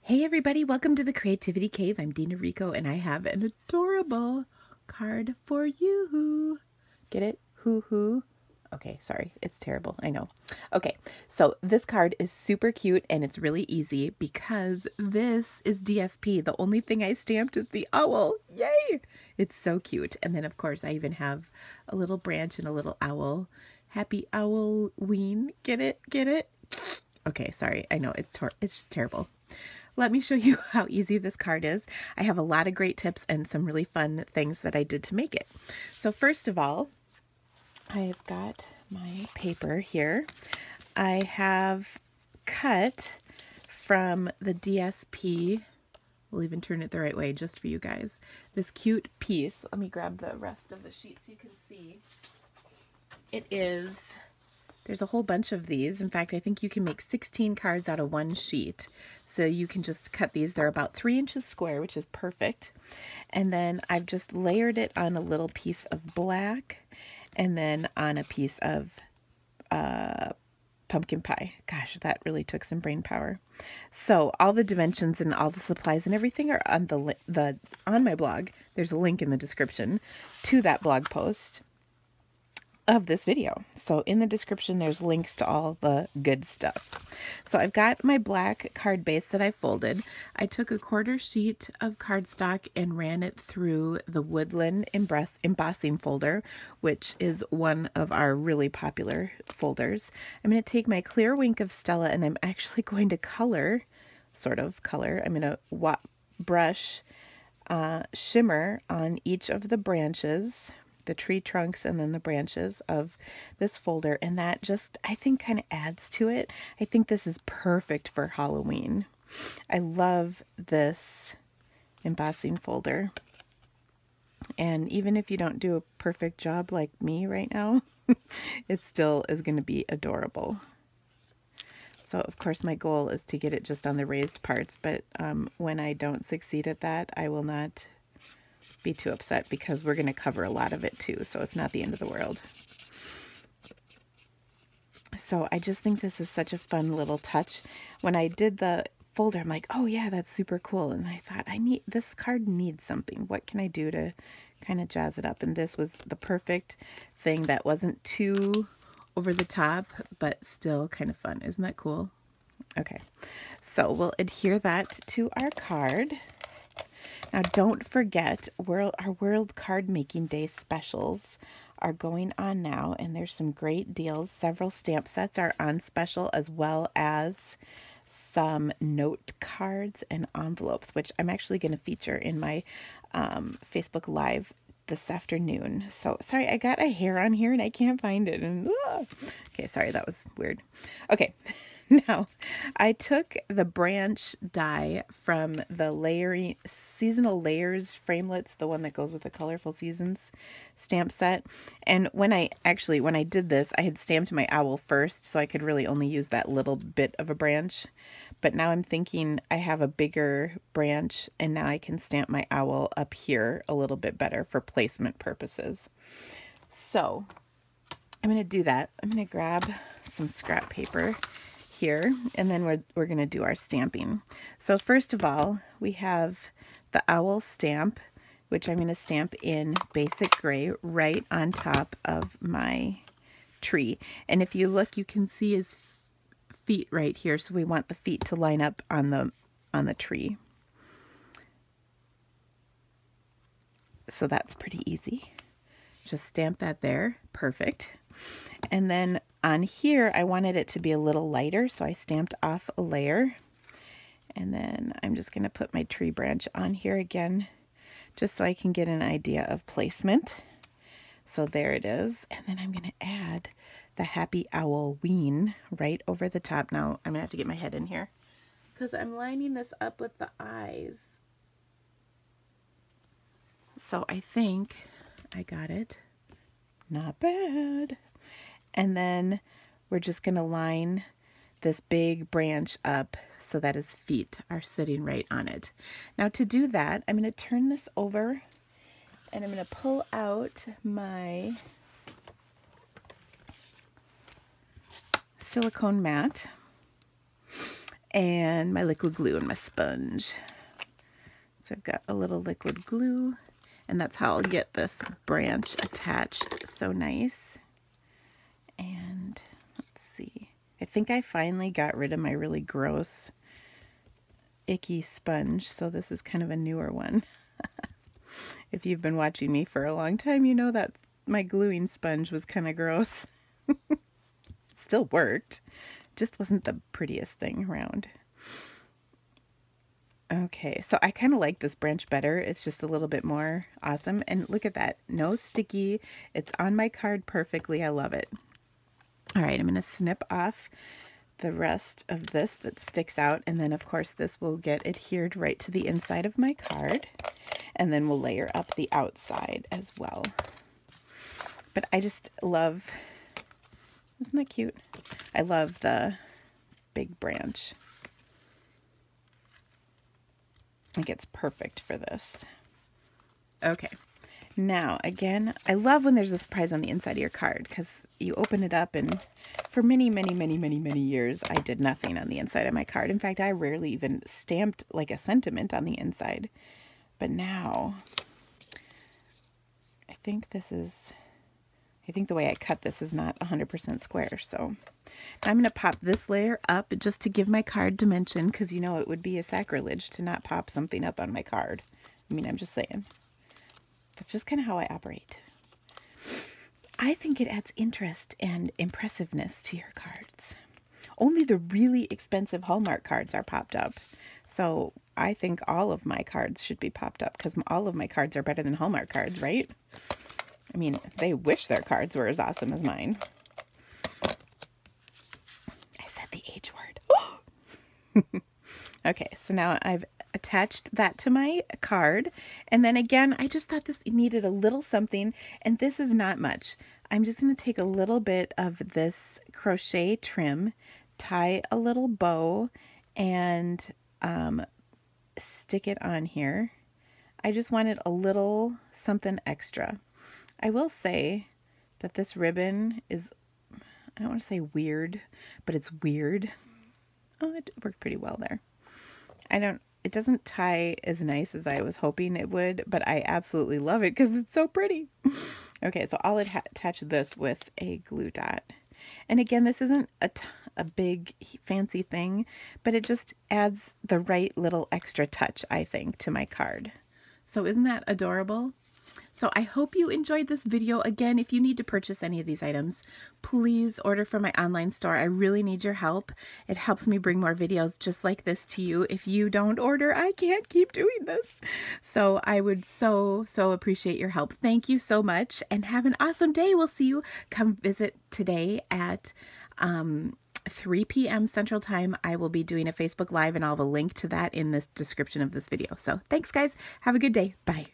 Hey everybody, welcome to the Creativity Cave. I'm Dina Rico and I have an adorable card for you. Get it? Hoo. Okay, sorry, it's terrible, I know. Okay, so this card is super cute and it's really easy because this is DSP. The only thing I stamped is the owl. Yay! It's so cute. And then of course I even have a little branch and a little owl. Happy Owlween. Get it? Get it? Okay, sorry. I know it's just terrible. Let me show you how easy this card is. I have a lot of great tips and some really fun things that I did to make it. So first of all, I've got my paper here. I have cut from the DSP, we'll even turn it the right way just for you guys, this cute piece. Let me grab the rest of the sheet so you can see. There's a whole bunch of these. In fact, I think you can make 16 cards out of one sheet. So you can just cut these. They're about 3 inches square, which is perfect. And then I've just layered it on a little piece of black and then on a piece of pumpkin pie. Gosh, that really took some brain power. So all the dimensions and all the supplies and everything are on on my blog. There's a link in the description to that blog post of this video. So in the description, there's links to all the good stuff. So I've got my black card base that I folded. I took a 1/4 sheet of cardstock and ran it through the Woodland embossing folder, which is one of our really popular folders. I'm going to take my clear Wink of Stella and I'm actually going to color, I'm going to brush shimmer on each of the branches, the tree trunks and then the branches of this folder, and that just, I think, kind of adds to it. I think this is perfect for Halloween. I love this embossing folder, and even if you don't do a perfect job like me right now, it still is going to be adorable. So of course my goal is to get it just on the raised parts, but when I don't succeed at that, I will not be too upset because we're going to cover a lot of it too, so it's not the end of the world. So I just think this is such a fun little touch. When I did the folder, I'm like, oh yeah, that's super cool, and I thought, this card needs something. What can I do to kind of jazz it up? And this was the perfect thing that wasn't too over the top but still kind of fun. Isn't that cool? Okay, so we'll adhere that to our card. Now, don't forget, our World Card Making Day specials are going on now, and there's some great deals. Several stamp sets are on special, as well as some note cards and envelopes, which I'm actually going to feature in my Facebook Live this afternoon. So, sorry, I got a hair on here, and I can't find it. And okay, sorry, that was weird. Okay. Now, I took the branch die from the Seasonal Layers framelits, the one that goes with the Colorful Seasons stamp set. And when I did this, I had stamped my owl first, so I could really only use that little bit of a branch. But now I'm thinking I have a bigger branch, and now I can stamp my owl up here a little bit better for placement purposes. So I'm going to do that. I'm going to grab some scrap paper here, and then we're going to do our stamping. So first of all, we have the owl stamp, which I'm going to stamp in basic gray right on top of my tree. And if you look, you can see his feet right here, so we want the feet to line up on the tree. So that's pretty easy. Just stamp that there. Perfect. And then on here, I wanted it to be a little lighter, so I stamped off a layer. And then I'm just going to put my tree branch on here again, just so I can get an idea of placement. So there it is. And then I'm going to add the Happy Owlween right over the top. Now, I'm going to have to get my head in here because I'm lining this up with the eyes. So I think I got it. Not bad. And then we're just going to line this big branch up so that his feet are sitting right on it. Now to do that, I'm going to turn this over and I'm going to pull out my silicone mat. and my liquid glue and my sponge. So I've got a little liquid glue, and that's how I'll get this branch attached so nice. And let's see. I think I finally got rid of my really gross, icky sponge, so this is kind of a newer one. If you've been watching me for a long time, you know that my gluing sponge was kind of gross. It still worked, just wasn't the prettiest thing around. Okay, so I kind of like this branch better. It's just a little bit more awesome. And look at that, no sticky. It's on my card perfectly. I love it. All right, I'm going to snip off the rest of this that sticks out. And then, of course, this will get adhered right to the inside of my card. And then we'll layer up the outside as well. But I just love, isn't that cute? I love the big branch. I think it's perfect for this. Okay, now again, I love when there's a surprise on the inside of your card, because you open it up, and for many years I did nothing on the inside of my card. In fact, I rarely even stamped like a sentiment on the inside. But now I think the way I cut this is not 100% square, so I'm going to pop this layer up just to give my card dimension, because you know it would be a sacrilege to not pop something up on my card. I mean, I'm just saying. That's just kind of how I operate. I think it adds interest and impressiveness to your cards. Only the really expensive Hallmark cards are popped up. So I think all of my cards should be popped up, because all of my cards are better than Hallmark cards, right? I mean, they wish their cards were as awesome as mine. I said the H word. Okay, so now I've attached that to my card. And then again, I just thought this needed a little something, and this is not much. I'm just going to take a little bit of this crochet trim, tie a little bow, and stick it on here. I just wanted a little something extra. I will say that this ribbon is, I don't want to say weird, but it's weird. Oh, it worked pretty well there. It doesn't tie as nice as I was hoping it would, but I absolutely love it because it's so pretty. Okay, so I'll attach this with a glue dot. And again, this isn't a big fancy thing, but it just adds the right little extra touch, I think, to my card. So isn't that adorable? So I hope you enjoyed this video. Again, if you need to purchase any of these items, please order from my online store. I really need your help. It helps me bring more videos just like this to you. If you don't order, I can't keep doing this. So I would so appreciate your help. Thank you so much, and have an awesome day. We'll see you. Come visit today at 3 p.m. Central Time. I will be doing a Facebook Live, and I'll have a link to that in the description of this video. So thanks, guys. Have a good day. Bye.